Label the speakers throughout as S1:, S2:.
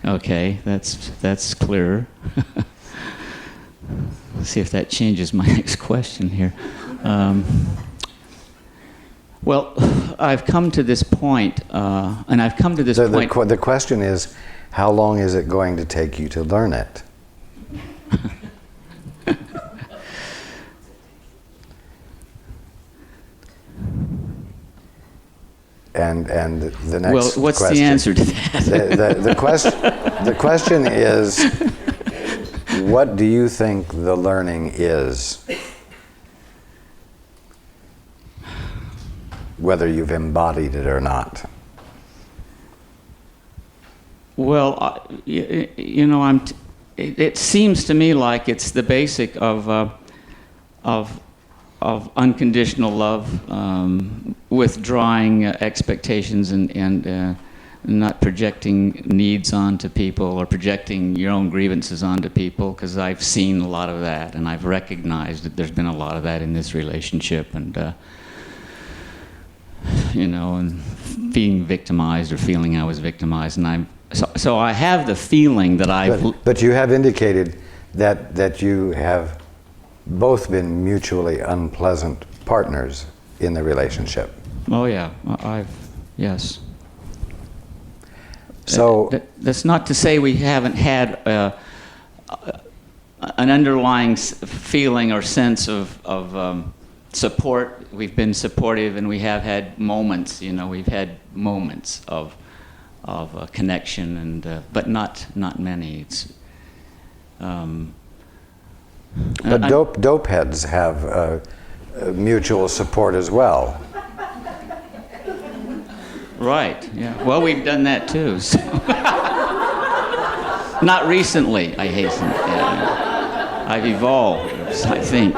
S1: Okay, that's clearer. Let's see if that changes my next question here. Well, I've come to this point, and I've come to this point...
S2: The question is, how long is it going to take you to learn it? And the next
S1: Well, what's
S2: question,
S1: the answer to that?
S2: the question is, what do you think the learning is? Whether you've embodied it or not.
S1: Well, you know, it seems to me like it's the basic of unconditional love, withdrawing expectations and not projecting needs onto people or projecting your own grievances onto people, because I've seen a lot of that, and I've recognized that there's been a lot of that in this relationship, and you know, and being victimized or feeling I was victimized, and so I have the feeling that
S2: But you have indicated that you have both been mutually unpleasant partners in the relationship.
S1: Oh yeah, yes.
S2: So
S1: that's not to say we haven't had an underlying feeling or sense of support. We've been supportive, and we have had moments. You know, we've had moments of connection, and but not many. It's.
S2: But dope heads have mutual support as well.
S1: Right, yeah. Well, we've done that too. So. Not recently, I hasten. Yeah. I've evolved, I think.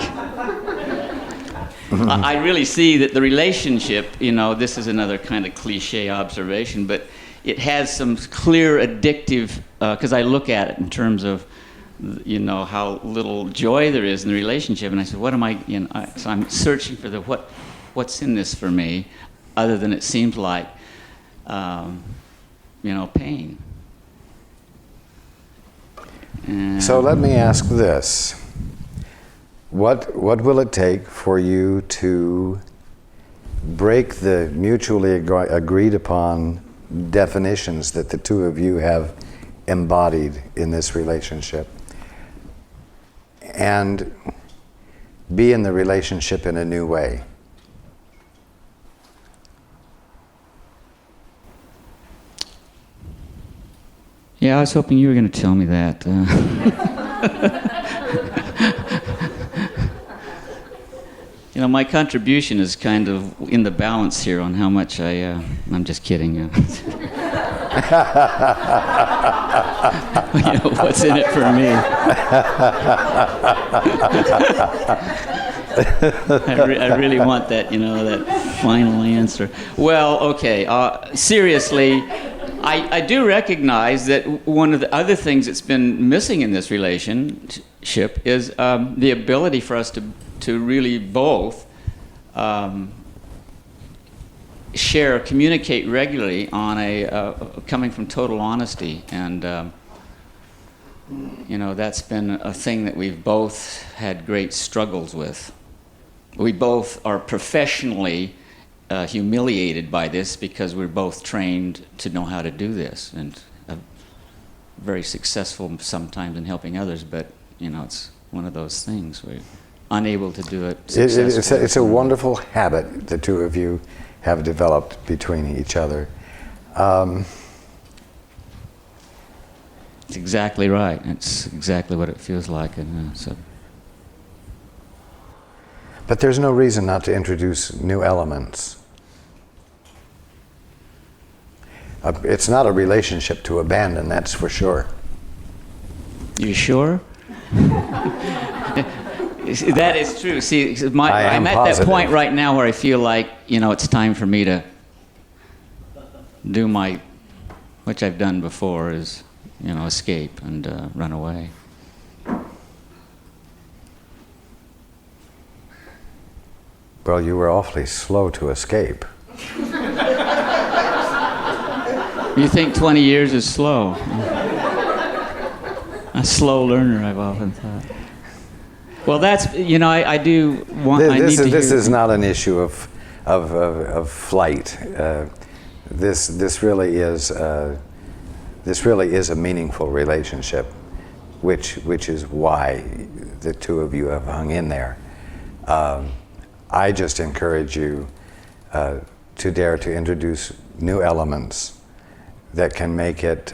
S1: I really see that the relationship, you know, this is another kind of cliche observation, but it has some clear addictive, because I look at it in terms of, you know, how little joy there is in the relationship, and I said, what am I, you know, so I'm searching for what's in this for me, other than it seems like, you know, pain. And
S2: so let me ask this. What will it take for you to break the mutually agreed upon definitions that the two of you have embodied in this relationship, and be in the relationship in a new way?
S1: Yeah, I was hoping you were going to tell me that. You know, my contribution is kind of in the balance here on how much I'm just kidding. You know, what's in it for me? I really want that, you know, that final answer. Well, okay, seriously, I do recognize that one of the other things that's been missing in this relationship is the ability for us to really both communicate regularly on coming from total honesty, and you know, that's been a thing that we've both had great struggles with. We both are professionally humiliated by this because we're both trained to know how to do this, and very successful sometimes in helping others, but you know, it's one of those things where unable to do it successfully.
S2: It's a wonderful habit the two of you have developed between each other.
S1: It's exactly right. It's exactly what it feels like. And,
S2: But there's no reason not to introduce new elements. It's not a relationship to abandon, that's for sure.
S1: You sure? That is true. See, I'm at that point right now where I feel like, you know, it's time for me to do which I've done before, is, you know, escape and run away.
S2: Well, you were awfully slow to escape.
S1: You think 20 years is slow? A slow learner, I've often thought. Well, that's, I do want.
S2: This is not an issue of flight. This really is a meaningful relationship, which is why the two of you have hung in there. I just encourage you to dare to introduce new elements that can make it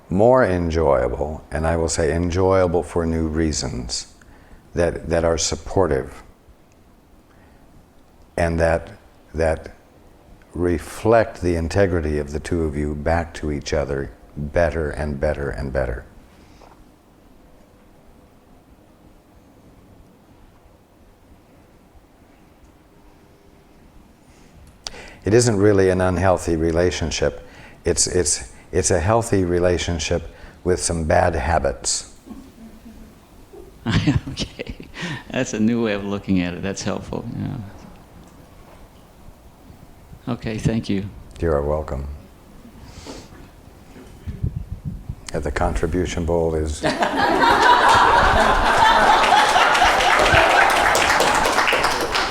S2: more enjoyable, and I will say enjoyable for new reasons that are supportive and that reflect the integrity of the two of you back to each other better and better and better. It isn't really an unhealthy relationship. It's a healthy relationship with some bad habits.
S1: Okay, that's a new way of looking at it. That's helpful. Yeah. Okay, thank you.
S2: You are welcome. The contribution bowl is...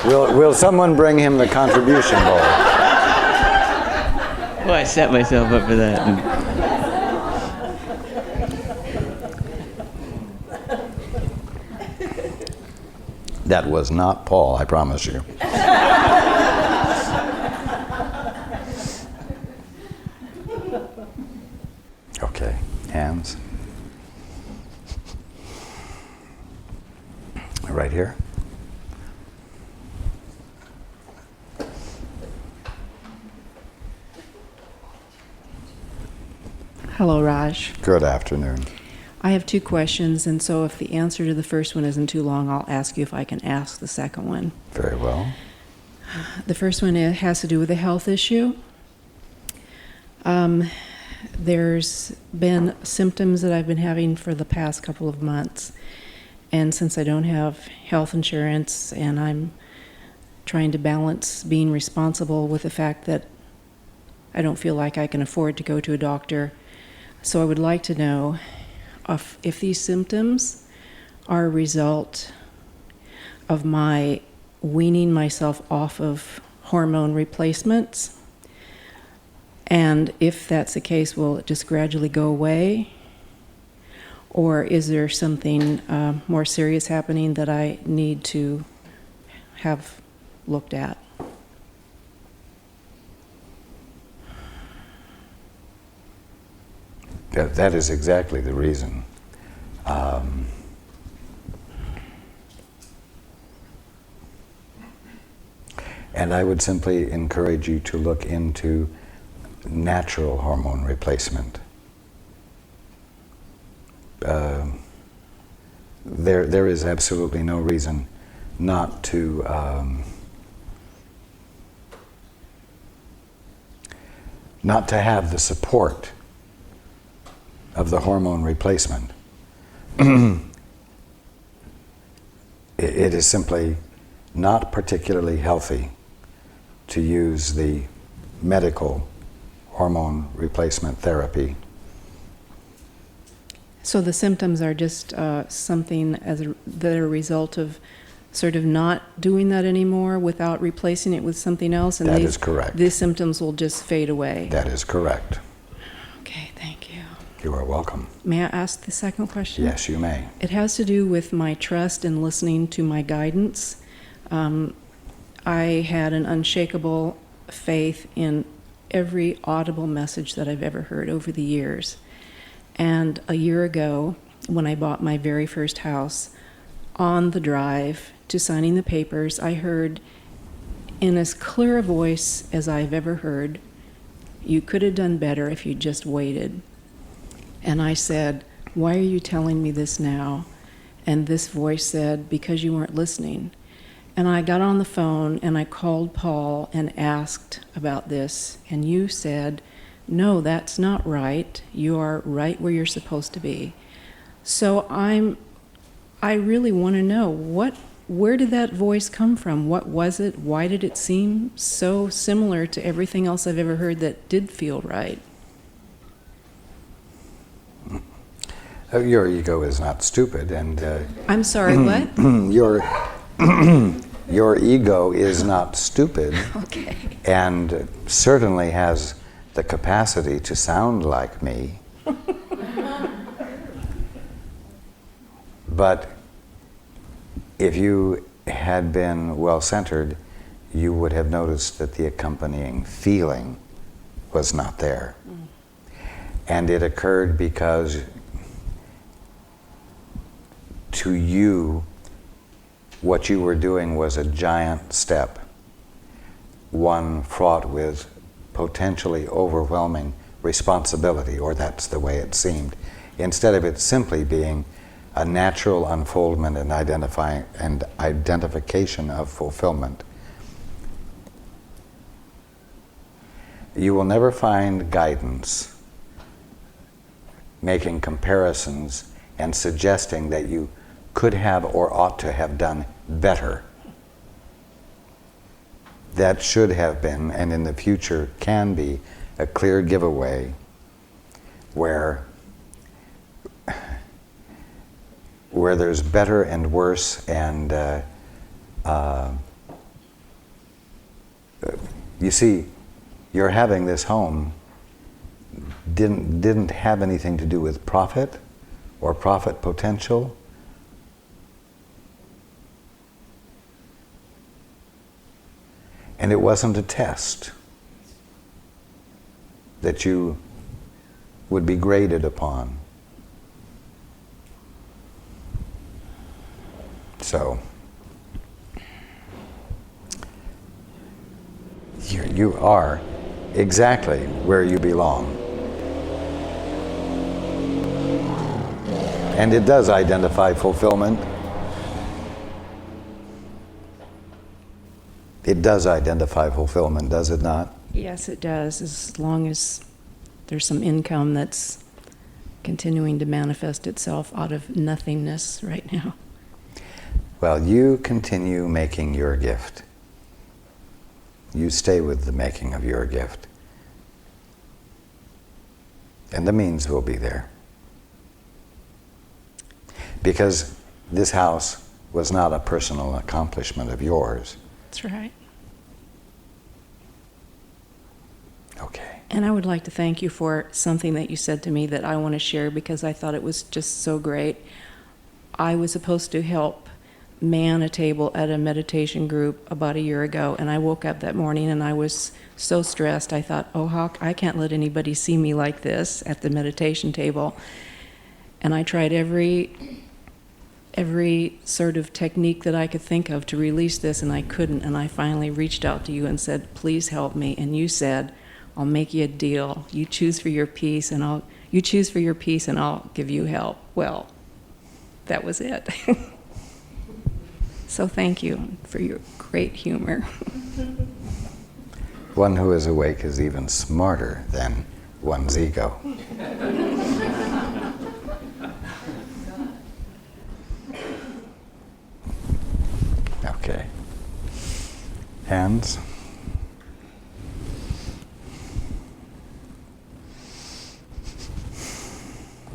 S2: Will someone bring him the contribution bowl?
S1: Well, I set myself up for that.
S2: That was not Paul, I promise you. Okay, hands. Right here.
S3: Hello, Raj.
S2: Good afternoon.
S3: I have two questions, and so if the answer to the first one isn't too long, I'll ask you if I can ask the second one.
S2: Very well.
S3: The first one has to do with a health issue. There's been symptoms that I've been having for the past couple of months, and since I don't have health insurance and I'm trying to balance being responsible with the fact that I don't feel like I can afford to go to a doctor, so I would like to know if these symptoms are a result of my weaning myself off of hormone replacements, and if that's the case, will it just gradually go away, or is there something more serious happening that I need to have looked at?
S2: That is exactly the reason. And I would simply encourage you to look into natural hormone replacement. There is absolutely no reason not to have the support of the hormone replacement. It is simply not particularly healthy to use the medical hormone replacement therapy.
S3: So the symptoms are just something that are a result of sort of not doing that anymore without replacing it with something else? And
S2: that is correct.
S3: These symptoms will just fade away?
S2: That is correct.
S3: Okay, thank you.
S2: You are welcome.
S3: May I ask the second question?
S2: Yes, you may.
S3: It has to do with my trust in listening to my guidance. I had an unshakable faith in every audible message that I've ever heard over the years. And a year ago, when I bought my very first house, on the drive to signing the papers, I heard in as clear a voice as I've ever heard, "You could have done better if you just waited." And I said, "Why are you telling me this now?" And this voice said, "Because you weren't listening." And I got on the phone and I called Paul and asked about this. And you said, "No, that's not right. You are right where you're supposed to be." So I really want to know, what where did that voice come from? What was it? Why did it seem so similar to everything else I've ever heard that did feel right?
S2: Your ego is not stupid, and
S3: I'm sorry, what?
S2: your ego is not stupid,
S3: Okay.
S2: and certainly has the capacity to sound like me. But if you had been well-centered, you would have noticed that the accompanying feeling was not there. And it occurred because to you, what you were doing was a giant step, one fraught with potentially overwhelming responsibility, or that's the way it seemed, instead of it simply being a natural unfoldment and identification of fulfillment. You will never find guidance making comparisons and suggesting that you could have or ought to have done better. That should have been, and in the future can be, a clear giveaway where there's better and worse, and you see, your having this home didn't have anything to do with profit or profit potential. And it wasn't a test that you would be graded upon. So, you are exactly where you belong. And it does identify fulfillment. It does identify fulfillment, does it not?
S3: Yes, it does, as long as there's some income that's continuing to manifest itself out of nothingness right now.
S2: Well, you continue making your gift. You stay with the making of your gift. And the means will be there. Because this house was not a personal accomplishment of yours.
S3: That's right.
S2: Okay.
S3: And I would like to thank you for something that you said to me that I want to share, because I thought it was just so great. I was supposed to help man a table at a meditation group about a year ago, and I woke up that morning and I was so stressed. I thought, oh, I can't let anybody see me like this at the meditation table. And I tried every sort of technique that I could think of to release this, and I couldn't. And I finally reached out to you and said, please help me. And you said, I'll make you a deal. You choose for your peace, and I'll give you help. Well, that was it. So thank you for your great humor.
S2: One who is awake is even smarter than one's ego. Okay. Hands.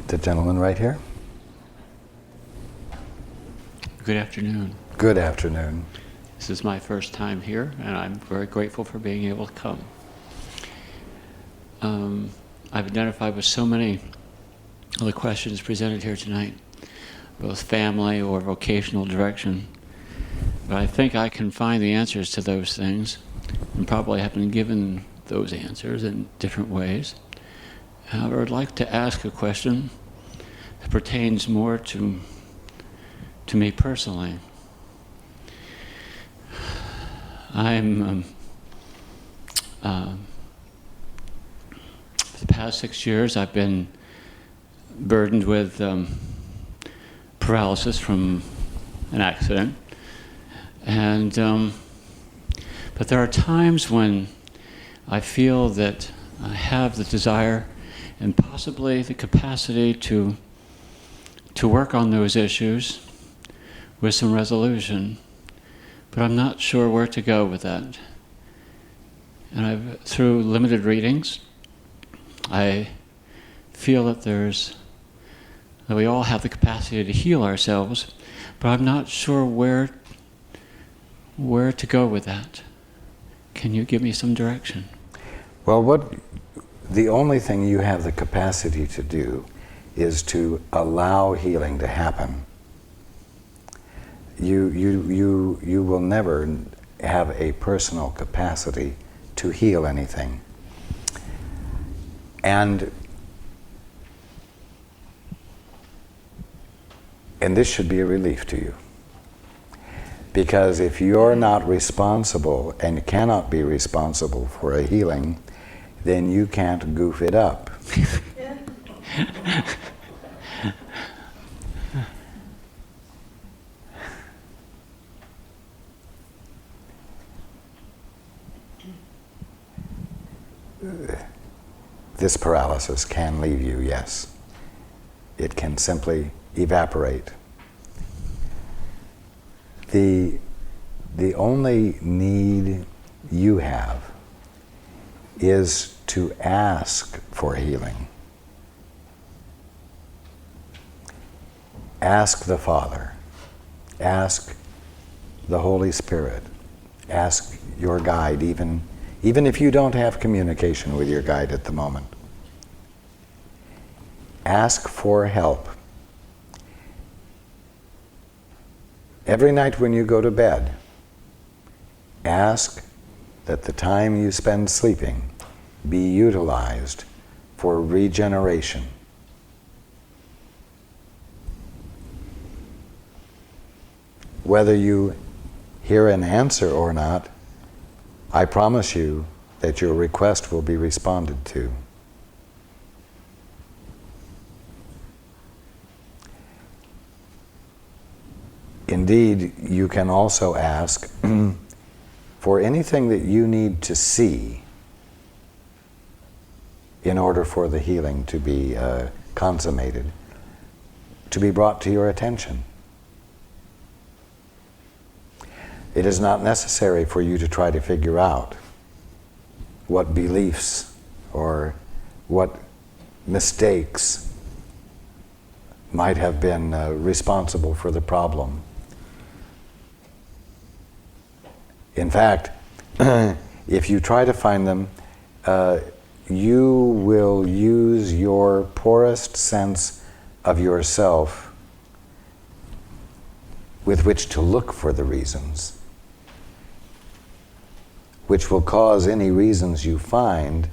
S2: The gentleman right here.
S4: Good afternoon.
S2: Good afternoon.
S4: This is my first time here, and I'm very grateful for being able to come. I've identified with so many of the questions presented here tonight, both family or vocational direction. But I think I can find the answers to those things, and probably have been given those answers in different ways. However, I'd like to ask a question that pertains more to me personally. I'm, for the past 6 years, I've been burdened with paralysis from an accident. And, but there are times when I feel that I have the desire and possibly the capacity to work on those issues with some resolution. but I'm not sure where to go with that. And through limited readings, I feel that we all have the capacity to heal ourselves, but I'm not sure where to go with that. Can you give me some direction?
S2: Well, the only thing you have the capacity to do is to allow healing to happen. You will never have a personal capacity to heal anything. And this should be a relief to you. Because if you're not responsible and cannot be responsible for a healing, then you can't goof it up. This paralysis can leave you, yes. It can simply evaporate. The only need you have is to ask for healing. Ask the Father. Ask the Holy Spirit. Ask your guide, even if you don't have communication with your guide at the moment. Ask for help. Every night when you go to bed, ask that the time you spend sleeping be utilized for regeneration. Whether you hear an answer or not, I promise you that your request will be responded to. Indeed, you can also ask for anything that you need to see in order for the healing to be consummated, to be brought to your attention. It is not necessary for you to try to figure out what beliefs or what mistakes might have been responsible for the problem. In fact, if you try to find them, you will use your poorest sense of yourself with which to look for the reasons, which will cause any reasons you find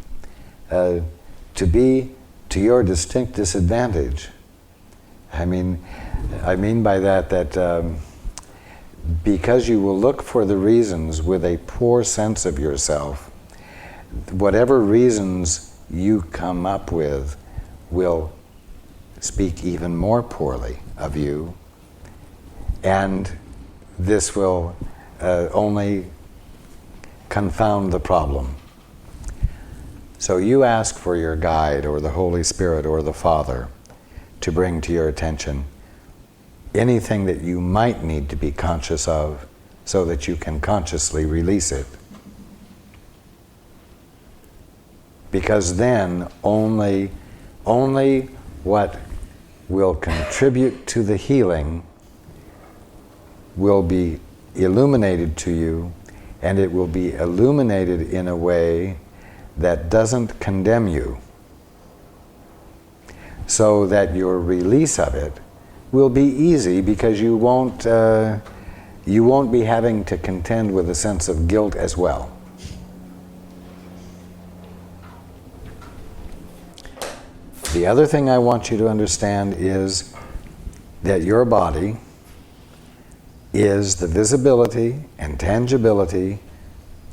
S2: to be to your distinct disadvantage. I mean by that because you will look for the reasons with a poor sense of yourself, whatever reasons you come up with will speak even more poorly of you, and this will only confound the problem. So you ask for your guide or the Holy Spirit or the Father to bring to your attention anything that you might need to be conscious of so that you can consciously release it. Because then only what will contribute to the healing will be illuminated to you, and it will be illuminated in a way that doesn't condemn you, so that your release of it will be easy, because you won't be having to contend with a sense of guilt as well. The other thing I want you to understand is that your body is the visibility and tangibility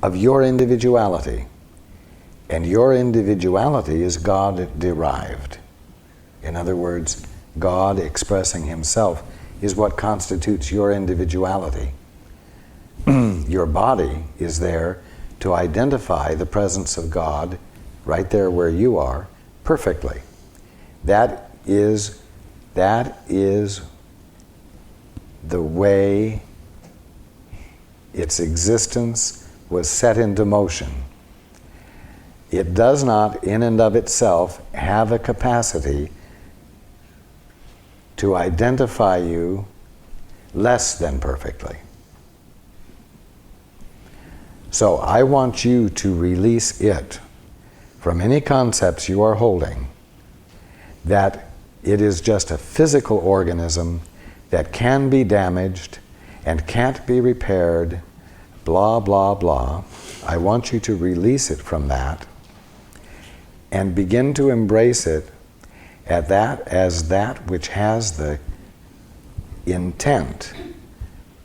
S2: of your individuality. And your individuality is God-derived. In other words, God expressing Himself is what constitutes your individuality. Your body is there to identify the presence of God right there where you are perfectly. That is the way its existence was set into motion. It does not, in and of itself, have a capacity to identify you less than perfectly. So I want you to release it from any concepts you are holding that it is just a physical organism that can be damaged and can't be repaired, blah, blah, blah. I want you to release it from that and begin to embrace it as that which has the intent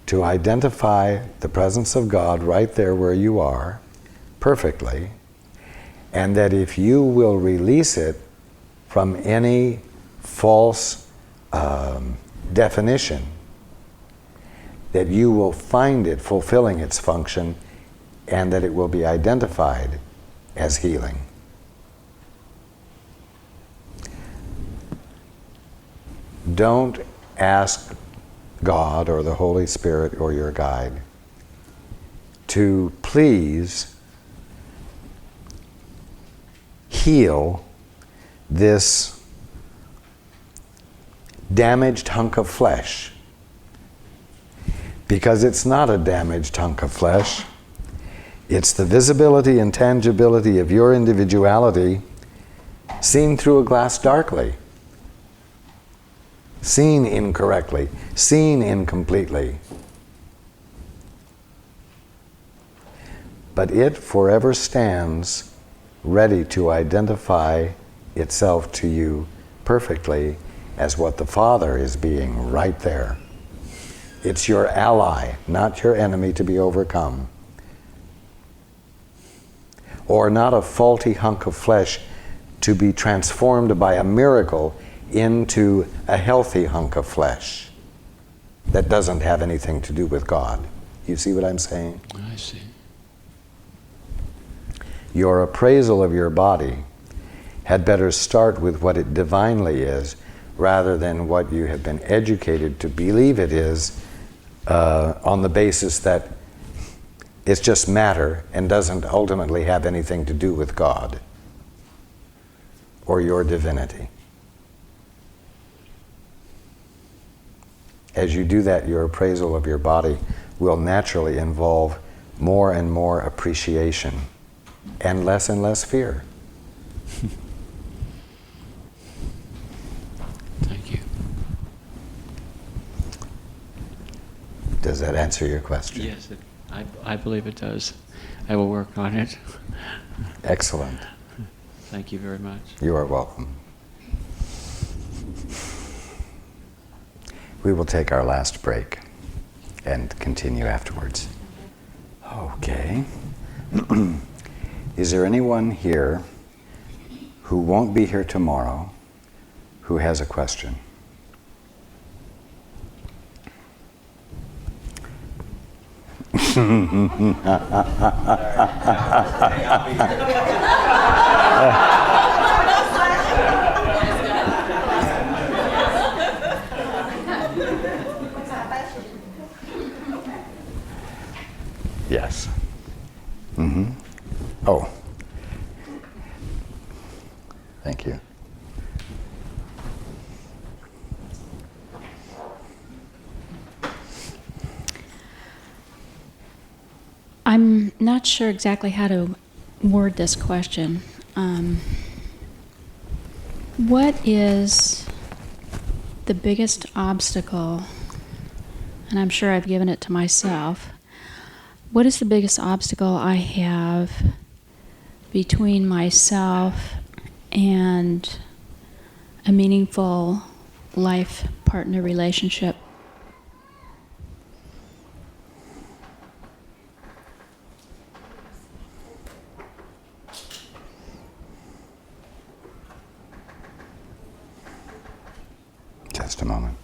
S2: to identify the presence of God right there where you are, perfectly, and that if you will release it from any false definition, that you will find it fulfilling its function and that it will be identified as healing. Don't ask God or the Holy Spirit or your guide to please heal this damaged hunk of flesh, because it's not a damaged hunk of flesh. It's the visibility and tangibility of your individuality seen through a glass darkly, seen incorrectly, seen incompletely. But it forever stands ready to identify itself to you perfectly as what the Father is being right there. It's your ally, not your enemy to be overcome. Or not a faulty hunk of flesh to be transformed by a miracle into a healthy hunk of flesh that doesn't have anything to do with God. You see what I'm saying?
S4: I see.
S2: Your appraisal of your body had better start with what it divinely is rather than what you have been educated to believe it is on the basis that it's just matter and doesn't ultimately have anything to do with God or your divinity. As you do that, your appraisal of your body will naturally involve more and more appreciation and less fear.
S4: Thank you.
S2: Does that answer your question?
S4: Yes, I believe it does. I will work on it.
S2: Excellent.
S4: Thank you very much.
S2: You are welcome. We will take our last break and continue afterwards. Okay. Is there anyone here who won't be here tomorrow who has a question? Yes. Mm-hmm. Oh. Thank you.
S5: I'm not sure exactly how to word this question. What is the biggest obstacle, and I'm sure I've given it to myself, what is the biggest obstacle I have between myself and a meaningful life partner relationship?
S2: Just a moment.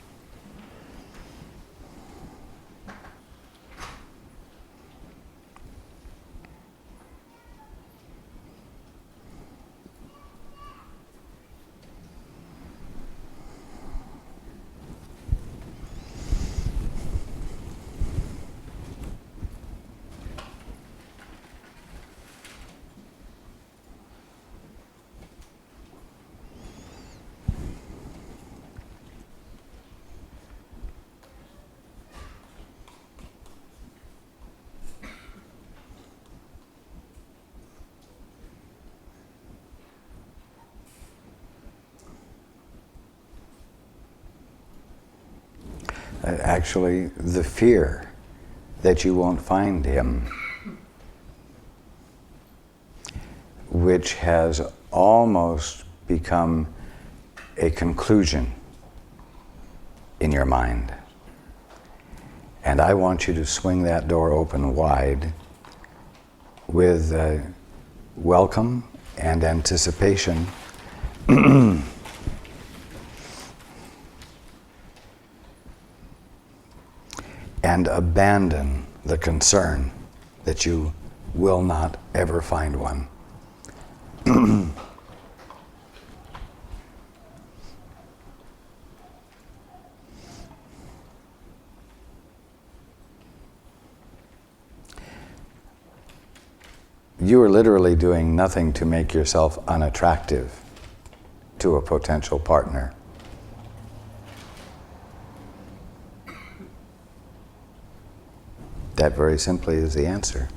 S2: actually the fear that you won't find him, which has almost become a conclusion in your mind. And I want you to swing that door open wide with welcome and anticipation. And abandon the concern that you will not ever find one. You are literally doing nothing to make yourself unattractive to a potential partner. That very simply is the answer.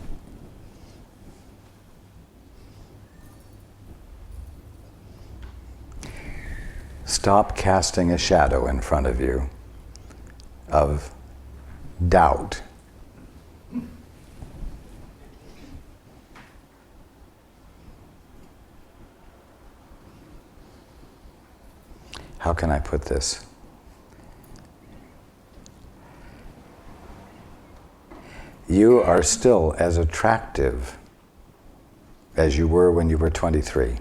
S2: Stop casting a shadow in front of you of doubt. How can I put this? You are still as attractive as you were when you were 23.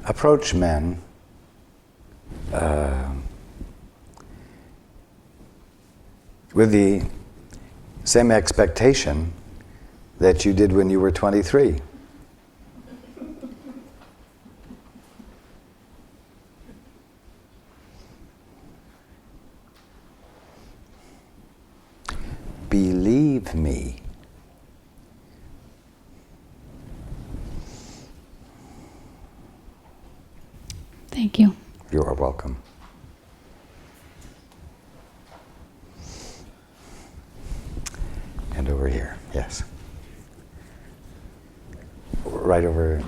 S2: Approach men with the same expectation that you did when you were 23. Believe me.
S5: Thank you.
S2: You are welcome. And over here, yes. Right over.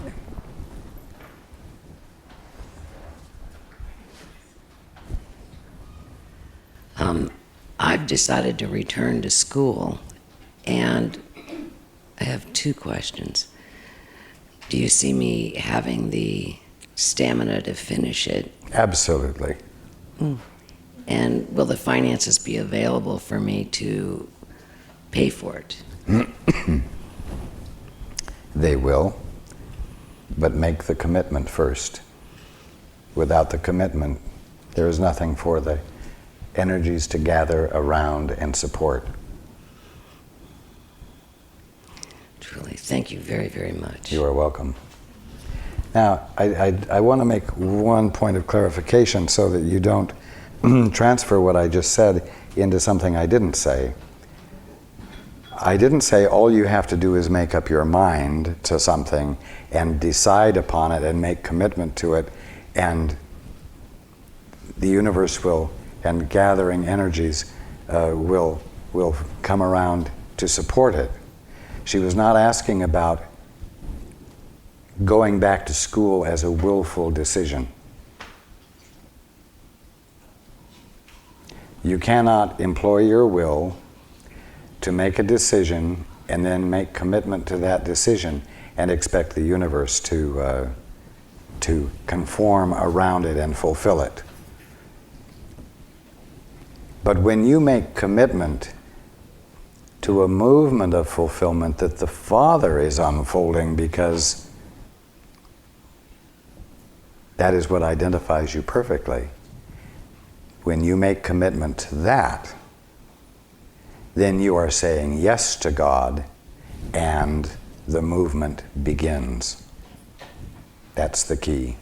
S6: I've decided to return to school, and I have two questions. Do you see me having the stamina to finish it?
S2: Absolutely.
S6: And will the finances be available for me to pay for it?
S2: They will, but make the commitment first. Without the commitment, there is nothing for the energies to gather around and support.
S6: Truly, thank you very, very much.
S2: You are welcome. Now, I want to make one point of clarification so that you don't transfer what I just said into something I didn't say. I didn't say all you have to do is make up your mind to something and decide upon it and make commitment to it, and the universe will, and gathering energies will come around to support it. She was not asking about going back to school as a willful decision. You cannot employ your will to make a decision and then make commitment to that decision and expect the universe to conform around it and fulfill it. But when you make commitment to a movement of fulfillment that the Father is unfolding, because that is what identifies you perfectly, when you make commitment to that, then you are saying yes to God, and the movement begins. That's the key.